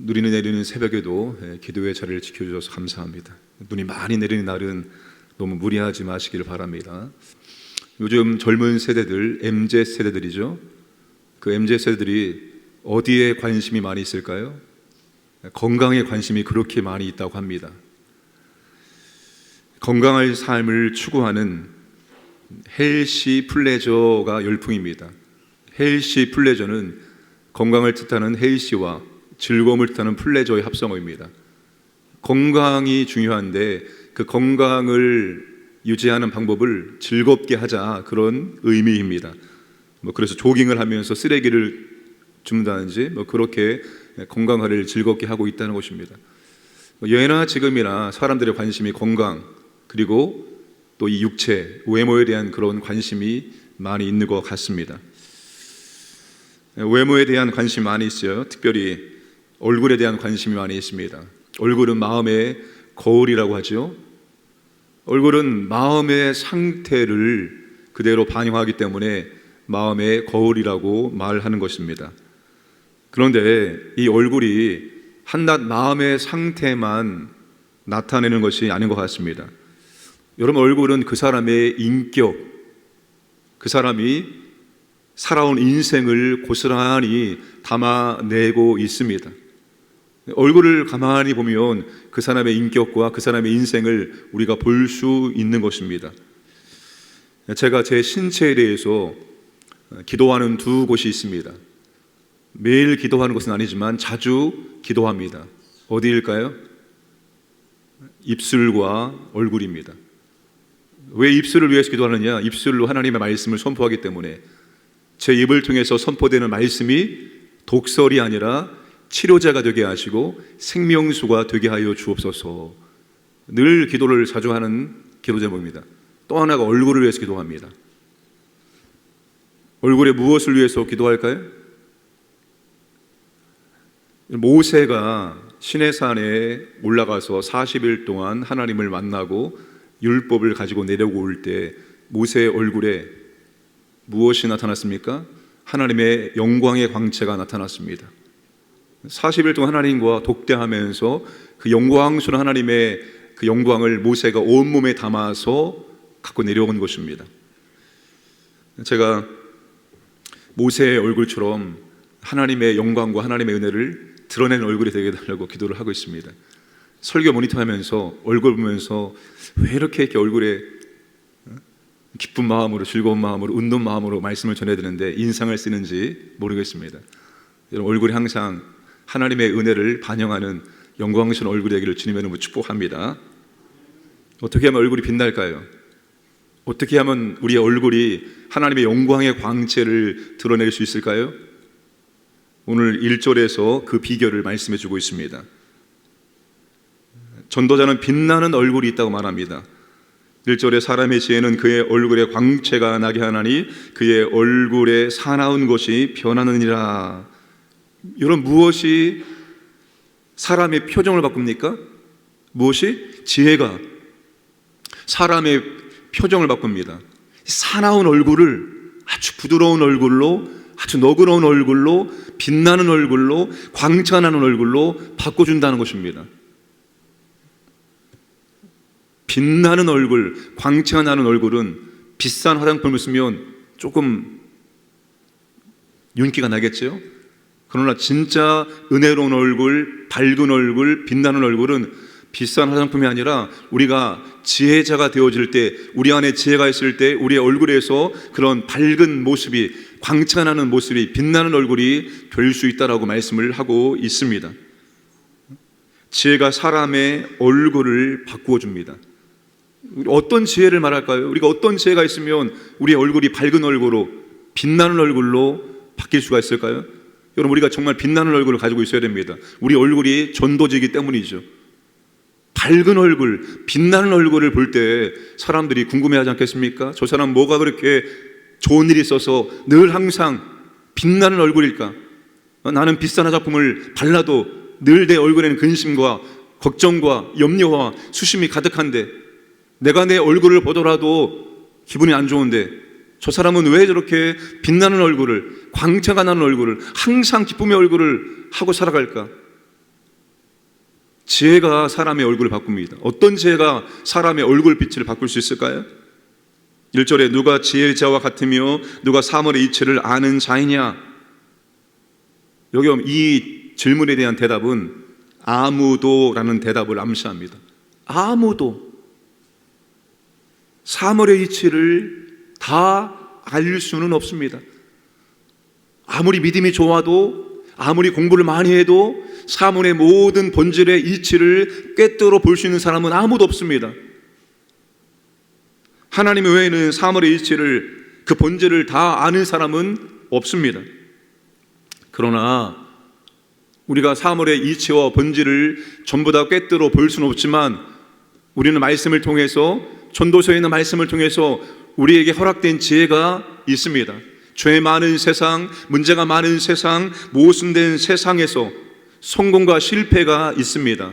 눈이 내리는 새벽에도 기도의 자리를 지켜주셔서 감사합니다. 눈이 많이 내리는 날은 너무 무리하지 마시기를 바랍니다. 요즘 젊은 세대들, MZ 세대들이죠. 그 MZ 세대들이 어디에 관심이 많이 있을까요? 건강에 관심이 그렇게 많이 있다고 합니다. 건강한 삶을 추구하는 헬시 플레저가 열풍입니다. 헬시 플레저는 건강을 뜻하는 헬시와 즐거움을 뜻하는 플레저의 합성어입니다. 건강이 중요한데 그 건강을 유지하는 방법을 즐겁게 하자, 그런 의미입니다. 그래서 조깅을 하면서 쓰레기를 줍는다든지 그렇게 건강을 즐겁게 하고 있다는 것입니다. 예나 지금이나 사람들의 관심이 건강, 그리고 또 이 육체, 외모에 대한 그런 관심이 많이 있는 것 같습니다. 외모에 대한 관심이 많이 있어요. 특별히 얼굴에 대한 관심이 많이 있습니다. 얼굴은 마음의 거울이라고 하죠. 얼굴은 마음의 상태를 그대로 반영하기 때문에 마음의 거울이라고 말하는 것입니다. 그런데 이 얼굴이 한낱 마음의 상태만 나타내는 것이 아닌 것 같습니다. 여러분, 얼굴은 그 사람의 인격, 그 사람이 살아온 인생을 고스란히 담아내고 있습니다. 얼굴을 가만히 보면 그 사람의 인격과 그 사람의 인생을 우리가 볼 수 있는 것입니다. 제가 제 신체에 대해서 기도하는 두 곳이 있습니다. 매일 기도하는 것은 아니지만 자주 기도합니다. 어디일까요? 입술과 얼굴입니다. 왜 입술을 위해서 기도하느냐? 입술로 하나님의 말씀을 선포하기 때문에 제 입을 통해서 선포되는 말씀이 독설이 아니라 치료자가 되게 하시고 생명수가 되게 하여 주옵소서. 늘 기도를 자주 하는 기도 제목입니다. 또 하나가 얼굴을 위해서 기도합니다. 얼굴에 무엇을 위해서 기도할까요? 모세가 시내산에 올라가서 40일 동안 하나님을 만나고 율법을 가지고 내려올 때 모세의 얼굴에 무엇이 나타났습니까? 하나님의 영광의 광채가 나타났습니다. 40일 동안 하나님과 독대하면서 그 영광스러운 하나님의 그 영광을 모세가 온몸에 담아서 갖고 내려온 것입니다. 제가 모세의 얼굴처럼 하나님의 영광과 하나님의 은혜를 드러내는 얼굴이 되게 해달라고 기도를 하고 있습니다. 설교 모니터하면서 얼굴 보면서 왜 이렇게 얼굴에 기쁜 마음으로, 즐거운 마음으로, 웃는 마음으로 말씀을 전해야 되는데 인상을 쓰는지 모르겠습니다. 여러분, 얼굴이 항상 하나님의 은혜를 반영하는 영광스러운 얼굴이 되기를 주님의 이름으로 축복합니다. 어떻게 하면 얼굴이 빛날까요? 어떻게 하면 우리의 얼굴이 하나님의 영광의 광채를 드러낼 수 있을까요? 오늘 1절에서 그 비결을 말씀해 주고 있습니다. 전도자는 빛나는 얼굴이 있다고 말합니다. 1절에 사람의 지혜는 그의 얼굴에 광채가 나게 하나니 그의 얼굴에 사나운 것이 변하느니라. 여러분, 무엇이 사람의 표정을 바꿉니까? 무엇이? 지혜가 사람의 표정을 바꿉니다. 사나운 얼굴을 아주 부드러운 얼굴로, 아주 너그러운 얼굴로, 빛나는 얼굴로, 광채나는 얼굴로 바꿔준다는 것입니다. 빛나는 얼굴, 광채가 나는 얼굴은 비싼 화장품을 쓰면 조금 윤기가 나겠죠? 그러나 진짜 은혜로운 얼굴, 밝은 얼굴, 빛나는 얼굴은 비싼 화장품이 아니라 우리가 지혜자가 되어질 때, 우리 안에 지혜가 있을 때 우리의 얼굴에서 그런 밝은 모습이, 광채가 나는 모습이, 빛나는 얼굴이 될 수 있다라고 말씀을 하고 있습니다. 지혜가 사람의 얼굴을 바꾸어 줍니다. 어떤 지혜를 말할까요? 우리가 어떤 지혜가 있으면 우리의 얼굴이 밝은 얼굴로, 빛나는 얼굴로 바뀔 수가 있을까요? 여러분, 우리가 정말 빛나는 얼굴을 가지고 있어야 됩니다. 우리 얼굴이 전도지이기 때문이죠. 밝은 얼굴, 빛나는 얼굴을 볼 때 사람들이 궁금해하지 않겠습니까? 저 사람 뭐가 그렇게 좋은 일이 있어서 늘 항상 빛나는 얼굴일까? 나는 비싼 화장품을 발라도 늘 내 얼굴에는 근심과 걱정과 염려와 수심이 가득한데, 내가 내 얼굴을 보더라도 기분이 안 좋은데 저 사람은 왜 저렇게 빛나는 얼굴을, 광채가 나는 얼굴을, 항상 기쁨의 얼굴을 하고 살아갈까? 지혜가 사람의 얼굴을 바꿉니다. 어떤 지혜가 사람의 얼굴 빛을 바꿀 수 있을까요? 1절에 누가 지혜의 자와 같으며 누가 사물의 이치를 아는 자이냐? 여기 이 질문에 대한 대답은 아무도라는 대답을 암시합니다. 아무도. 사물의 이치를 다 알 수는 없습니다. 아무리 믿음이 좋아도, 아무리 공부를 많이 해도 사물의 모든 본질의 이치를 꿰뚫어 볼 수 있는 사람은 아무도 없습니다. 하나님 외에는 사물의 이치를, 그 본질을 다 아는 사람은 없습니다. 그러나 우리가 사물의 이치와 본질을 전부 다 꿰뚫어 볼 수는 없지만 우리는 말씀을 통해서, 전도서에 있는 말씀을 통해서 우리에게 허락된 지혜가 있습니다. 죄 많은 세상, 문제가 많은 세상, 모순된 세상에서 성공과 실패가 있습니다.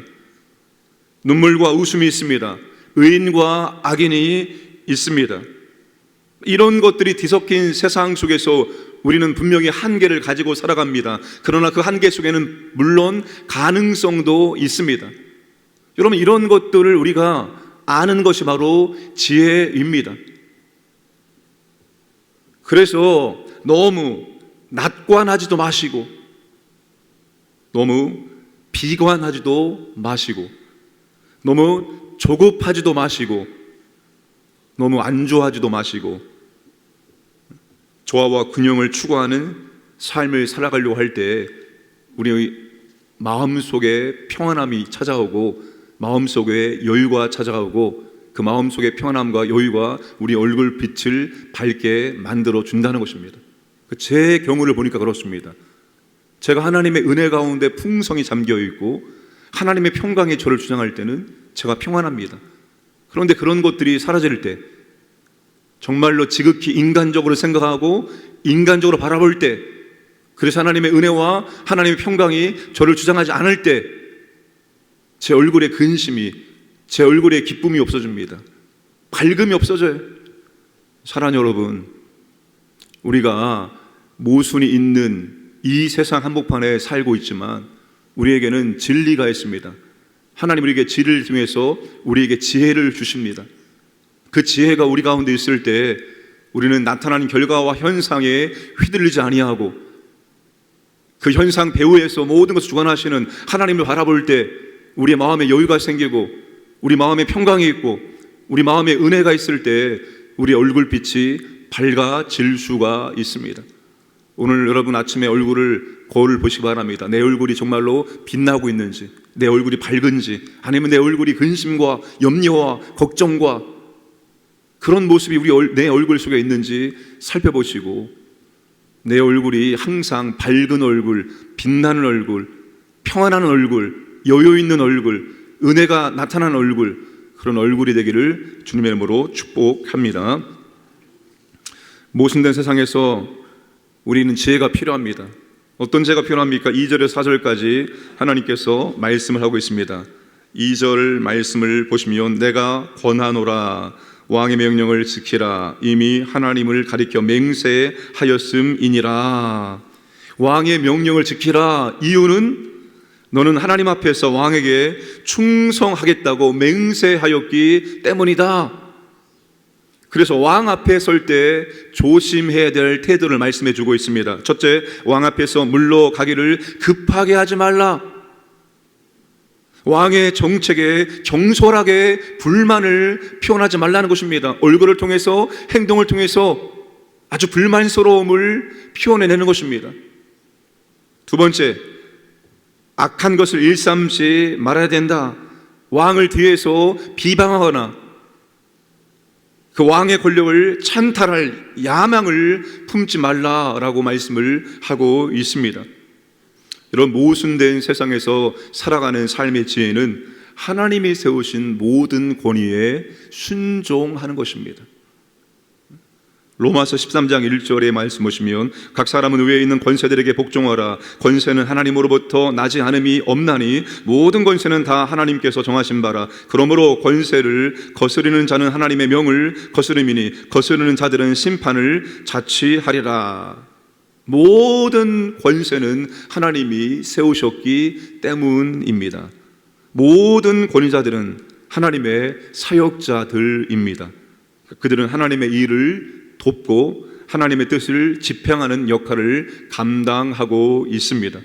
눈물과 웃음이 있습니다. 의인과 악인이 있습니다. 이런 것들이 뒤섞인 세상 속에서 우리는 분명히 한계를 가지고 살아갑니다. 그러나 그 한계 속에는 물론 가능성도 있습니다. 여러분, 이런 것들을 우리가 아는 것이 바로 지혜입니다. 그래서 너무 낙관하지도 마시고, 너무 비관하지도 마시고, 너무 조급하지도 마시고, 너무 안주하지도 마시고, 조화와 균형을 추구하는 삶을 살아가려고 할 때 우리 마음속에 평안함이 찾아오고, 마음속에 여유가 찾아오고, 그 마음속의 평안함과 여유가 우리 얼굴 빛을 밝게 만들어 준다는 것입니다. 제 경우를 보니까 그렇습니다. 제가 하나님의 은혜 가운데 풍성히 잠겨 있고 하나님의 평강이 저를 주장할 때는 제가 평안합니다. 그런데 그런 것들이 사라질 때, 정말로 지극히 인간적으로 생각하고 인간적으로 바라볼 때, 그래서 하나님의 은혜와 하나님의 평강이 저를 주장하지 않을 때 제 얼굴에 근심이, 제 얼굴에 기쁨이 없어집니다. 밝음이 없어져요. 사랑하는 여러분, 우리가 모순이 있는 이 세상 한복판에 살고 있지만 우리에게는 진리가 있습니다. 하나님 우리에게 진리를 통해서 우리에게 지혜를 주십니다. 그 지혜가 우리 가운데 있을 때 우리는 나타나는 결과와 현상에 휘둘리지 아니하고, 그 현상 배후에서 모든 것을 주관하시는 하나님을 바라볼 때 우리의 마음에 여유가 생기고, 우리 마음에 평강이 있고, 우리 마음에 은혜가 있을 때 우리 얼굴빛이 밝아질 수가 있습니다. 오늘 여러분 아침에 거울을 보시기 바랍니다. 내 얼굴이 정말로 빛나고 있는지, 내 얼굴이 밝은지, 아니면 내 얼굴이 근심과 염려와 걱정과 그런 모습이 내 얼굴 속에 있는지 살펴보시고, 내 얼굴이 항상 밝은 얼굴, 빛나는 얼굴, 평안한 얼굴, 여유 있는 얼굴, 은혜가 나타나는 얼굴, 그런 얼굴이 되기를 주님의 이름으로 축복합니다. 모순된 세상에서 우리는 지혜가 필요합니다. 어떤 지혜가 필요합니까? 2절에서 4절까지 하나님께서 말씀을 하고 있습니다. 2절 말씀을 보시면 내가 권하노라, 왕의 명령을 지키라, 이미 하나님을 가리켜 맹세하였음이니라. 왕의 명령을 지키라. 이유는 너는 하나님 앞에서 왕에게 충성하겠다고 맹세하였기 때문이다. 그래서 왕 앞에 설 때 조심해야 될 태도를 말씀해 주고 있습니다. 첫째, 왕 앞에서 물러가기를 급하게 하지 말라. 왕의 정책에 경솔하게 불만을 표현하지 말라는 것입니다. 얼굴을 통해서, 행동을 통해서 아주 불만스러움을 표현해내는 것입니다. 두 번째, 악한 것을 일삼지 말아야 된다. 왕을 뒤에서 비방하거나 그 왕의 권력을 찬탈할 야망을 품지 말라라고 말씀을 하고 있습니다. 이런 모순된 세상에서 살아가는 삶의 지혜는 하나님이 세우신 모든 권위에 순종하는 것입니다. 로마서 13장 1절의 말씀 보시면 각 사람은 위에 있는 권세들에게 복종하라. 권세는 하나님으로부터 나지 않음이 없나니 모든 권세는 다 하나님께서 정하신 바라. 그러므로 권세를 거스르는 자는 하나님의 명을 거스름이니 거스르는 자들은 심판을 자취하리라. 모든 권세는 하나님이 세우셨기 때문입니다. 모든 권위자들은 하나님의 사역자들입니다. 그들은 하나님의 일을 돕고 하나님의 뜻을 집행하는 역할을 감당하고 있습니다.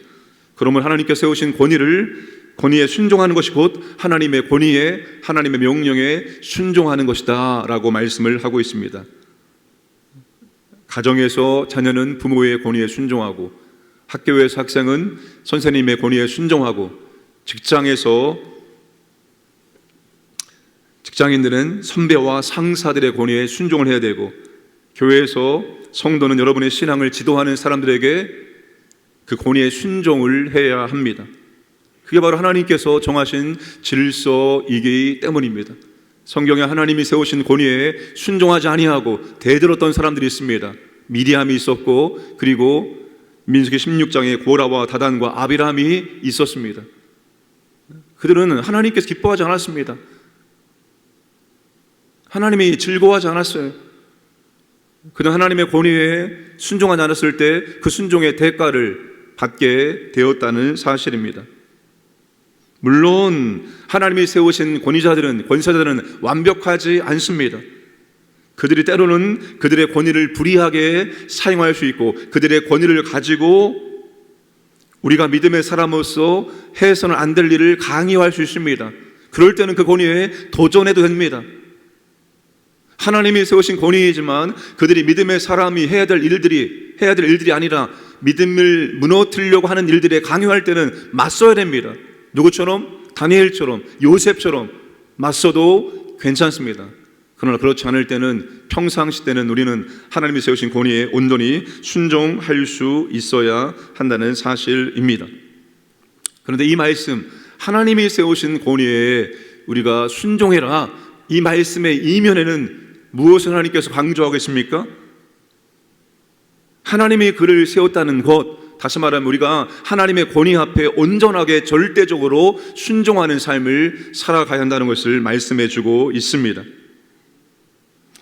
그러면 하나님께서 세우신 권위에 순종하는 것이 곧 하나님의 권위에, 하나님의 명령에 순종하는 것이다 라고 말씀을 하고 있습니다. 가정에서 자녀는 부모의 권위에 순종하고, 학교에서 학생은 선생님의 권위에 순종하고, 직장인들은 선배와 상사들의 권위에 순종을 해야 되고, 교회에서 성도는 여러분의 신앙을 지도하는 사람들에게 그 권위에 순종을 해야 합니다. 그게 바로 하나님께서 정하신 질서이기 때문입니다. 성경에 하나님이 세우신 권위에 순종하지 아니하고 대들었던 사람들이 있습니다. 미디암이 있었고, 그리고 민수기 16장에 고라와 다단과 아비람이 있었습니다. 그들은 하나님께서 기뻐하지 않았습니다. 하나님이 즐거워하지 않았어요. 그들은 하나님의 권위에 순종하지 않았을 때 그 순종의 대가를 받게 되었다는 사실입니다. 물론 하나님이 세우신 권사자들은 완벽하지 않습니다. 그들이 때로는 그들의 권위를 불이하게 사용할 수 있고, 그들의 권위를 가지고 우리가 믿음의 사람으로서 해서는 안 될 일을 강요할 수 있습니다. 그럴 때는 그 권위에 도전해도 됩니다. 하나님이 세우신 권위이지만 그들이 믿음의 사람이 해야 될 일들이 아니라 믿음을 무너뜨리려고 하는 일들에 강요할 때는 맞서야 됩니다. 누구처럼? 다니엘처럼, 요셉처럼 맞서도 괜찮습니다. 그러나 그렇지 않을 때는, 평상시 때는 우리는 하나님이 세우신 권위에 온전히 순종할 수 있어야 한다는 사실입니다. 그런데 이 말씀, 하나님이 세우신 권위에 우리가 순종해라, 이 말씀의 이면에는 무엇을 하나님께서 강조하고 있습니까? 하나님이 그를 세웠다는 것, 다시 말하면 우리가 하나님의 권위 앞에 온전하게 절대적으로 순종하는 삶을 살아가야 한다는 것을 말씀해 주고 있습니다.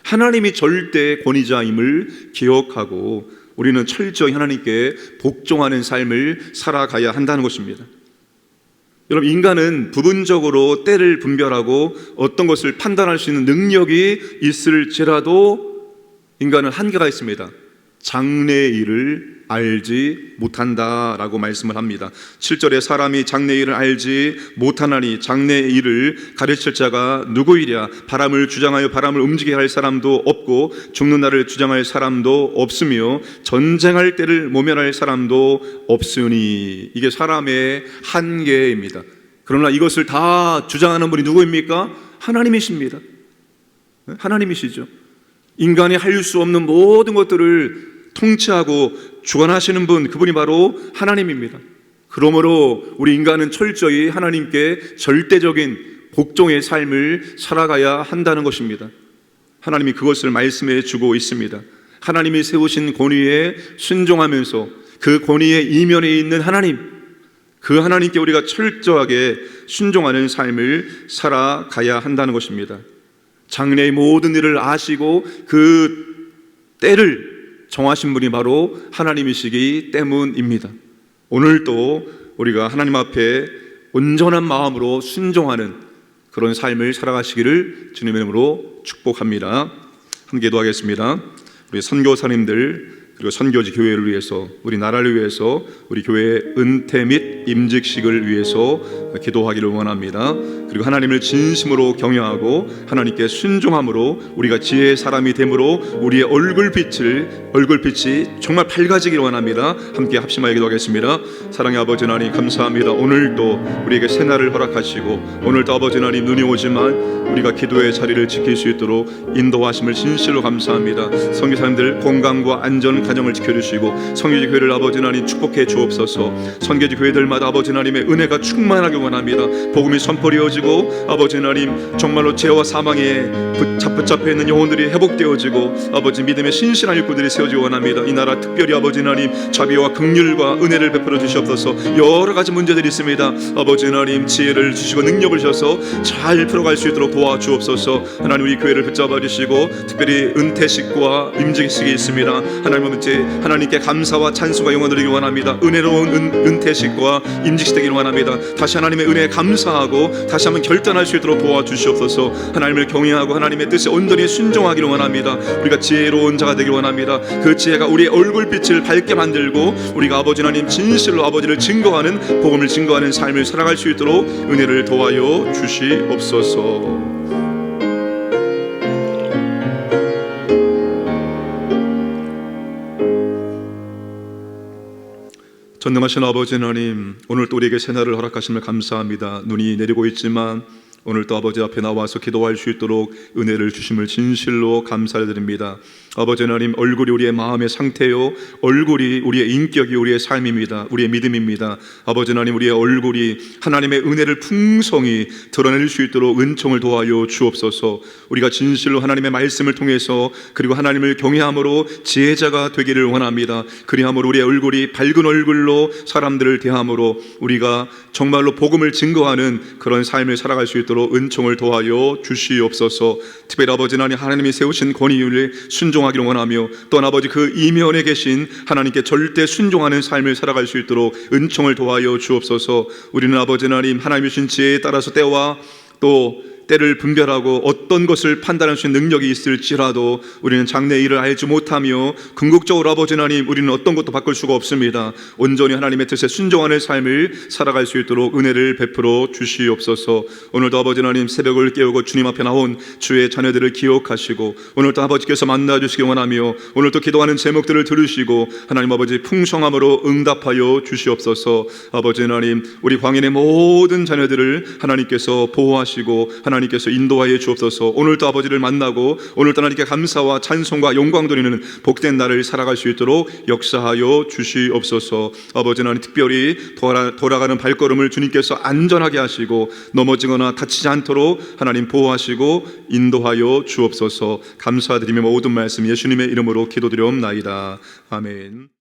하나님이 절대 권위자임을 기억하고 우리는 철저히 하나님께 복종하는 삶을 살아가야 한다는 것입니다. 여러분, 인간은 부분적으로 때를 분별하고 어떤 것을 판단할 수 있는 능력이 있을지라도 인간은 한계가 있습니다. 장래의 일을 알지 못한다라고 말씀을 합니다. 7절에 사람이 장래의 일을 알지 못하나니 장래의 일을 가르칠 자가 누구이랴. 바람을 주장하여 바람을 움직이게 할 사람도 없고 죽는 날을 주장할 사람도 없으며 전쟁할 때를 모면할 사람도 없으니. 이게 사람의 한계입니다. 그러나 이것을 다 주장하는 분이 누구입니까? 하나님이십니다. 하나님이시죠. 인간이 할 수 없는 모든 것들을 통치하고 주관하시는 분, 그분이 바로 하나님입니다. 그러므로 우리 인간은 철저히 하나님께 절대적인 복종의 삶을 살아가야 한다는 것입니다. 하나님이 그것을 말씀해 주고 있습니다. 하나님이 세우신 권위에 순종하면서 그 권위의 이면에 있는 하나님, 그 하나님께 우리가 철저하게 순종하는 삶을 살아가야 한다는 것입니다. 장래의 모든 일을 아시고 그 때를 정하신 분이 바로 하나님이시기 때문입니다. 오늘도 우리가 하나님 앞에 온전한 마음으로 순종하는 그런 삶을 살아가시기를 주님의 이름으로 축복합니다. 함께 기도하겠습니다. 우리 선교사님들, 그리고 선교지 교회를 위해서, 우리 나라를 위해서, 우리 교회의 은퇴 및 임직식을 위해서 기도하기를 원합니다. 그리고 하나님을 진심으로 경외하고 하나님께 순종함으로 우리가 지혜의 사람이 됨으로 우리의 얼굴빛이 정말 밝아지기를 원합니다. 함께 합심하여 기도하겠습니다. 사랑의 아버지 하나님, 감사합니다. 오늘도 우리에게 새날을 허락하시고, 오늘도 아버지 하나님 눈이 오지만 우리가 기도의 자리를 지킬 수 있도록 인도하심을 진실로 감사합니다. 선교사님들 건강과 안전 가정을 지켜주시고 선교지 교회를 아버지 하나님 축복해 주옵소서. 선교지 교회들마다 아버지 하나님의 은혜가 충만하길 원합니다. 복음이 선포되어지고 아버지 하나님 정말로 죄와 사망에 붙잡혀 있는 영혼들이 회복되어지고 아버지 믿음의 신실한 일꾼들이 세워지기 원합니다. 이 나라 특별히 아버지 하나님 자비와 긍휼과 은혜를 베풀어 주시옵소서. 여러 가지 문제들이 있습니다. 아버지 하나님 지혜를 주시고 능력을 주셔서 잘 풀어갈 수 있도록 도와주옵소서. 하나님 우리 교회를 붙잡아 주시고 특별히 은퇴식과 임직식이 있습니다. 하나님 아버지 하나님께 감사와 찬송과 영광 드리기 원합니다. 은혜로운 은퇴식과 임직식 되기를 원합니다. 다시 하나님의 은혜에 감사하고 다시 한번 결단할 수 있도록 도와주시옵소서. 하나님을 경외하고 하나님의 뜻에 온전히 순종하기를 원합니다. 우리가 지혜로운 자가 되기를 원합니다. 그 지혜가 우리의 얼굴빛을 밝게 만들고 우리가 아버지 하나님 진실로 아버지를 증거하는, 복음을 증거하는 삶을 살아갈 수 있도록 은혜를 도와여 주시옵소서. 전능하신 아버지 하나님, 오늘 또 우리에게 새날을 허락하심을 감사합니다. 눈이 내리고 있지만 오늘 또 아버지 앞에 나와서 기도할 수 있도록 은혜를 주심을 진실로 감사드립니다. 아버지 하나님, 얼굴이 우리의 마음의 상태요, 얼굴이 우리의 인격이 우리의 삶입니다. 우리의 믿음입니다. 아버지 하나님, 우리의 얼굴이 하나님의 은혜를 풍성히 드러낼 수 있도록 은총을 도와여 주옵소서. 우리가 진실로 하나님의 말씀을 통해서 그리고 하나님을 경외함으로 지혜자가 되기를 원합니다. 그리함으로 우리의 얼굴이 밝은 얼굴로 사람들을 대함으로 우리가 정말로 복음을 증거하는 그런 삶을 살아갈 수 있도록 은총을 도와여 주시옵소서. 특별히 아버지 하나님, 하나님이 세우신 권위를 순종하기를 원하며 또한 아버지 그 이면에 계신 하나님께 절대 순종하는 삶을 살아갈 수 있도록 은총을 도와여 주옵소서. 우리는 아버지 하나님, 하나님이 주신 지혜에 따라서 때와 또 때를 분별하고 어떤 것을 판단할 수 있는 능력이 있을지라도 우리는 장래 일을 알지 못하며 궁극적으로 아버지 하나님, 우리는 어떤 것도 바꿀 수가 없습니다. 온전히 하나님의 뜻에 순종하는 삶을 살아갈 수 있도록 은혜를 베풀어 주시옵소서. 오늘도 아버지 하나님, 새벽을 깨우고 주님 앞에 나온 주의 자녀들을 기억하시고 오늘도 아버지께서 만나주시기 원하며 오늘도 기도하는 제목들을 들으시고 하나님 아버지 풍성함으로 응답하여 주시옵소서. 아버지 하나님, 우리 광인의 모든 자녀들을 하나님께서 보호하시고 하나님께서 인도하여 주옵소서. 오늘도 아버지를 만나고 오늘도 하나님께 감사와 찬송과 영광 드리는 복된 날을 살아갈 수 있도록 역사하여 주시옵소서. 아버지 하나님, 특별히 돌아가는 발걸음을 주님께서 안전하게 하시고 넘어지거나 다치지 않도록 하나님 보호하시고 인도하여 주옵소서. 감사드리며 모든 말씀 예수님의 이름으로 기도드리옵나이다. 아멘.